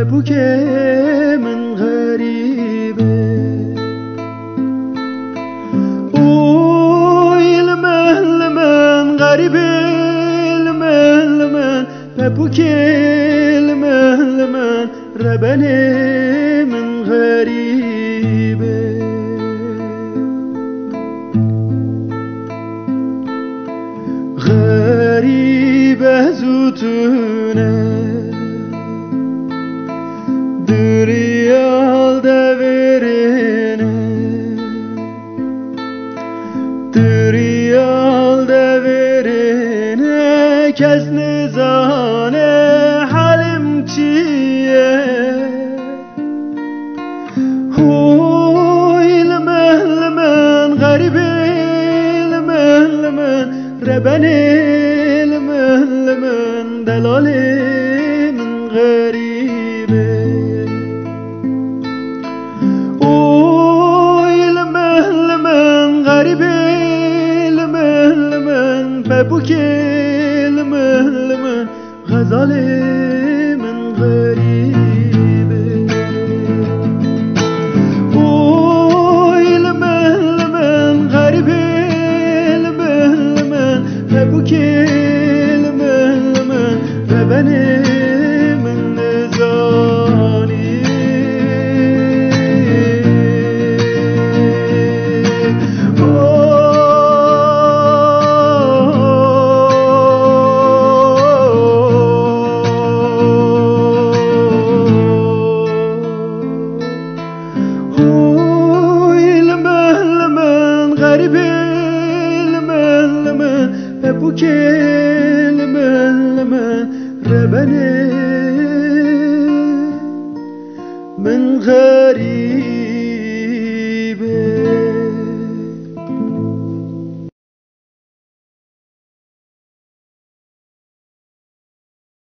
ببوك من غريبة المن غريبة المن ببوك المن ربني من غريبة غريبة زوتونه دريال devirine دريال devirine kes nizane halim çiye huy lmen garib lmen rebani lmen delali min garibe ببوك المن غزال من غريبة وي المن غريبة المن ببوك المن ربني من نزاني ببوك المن ربني من غريب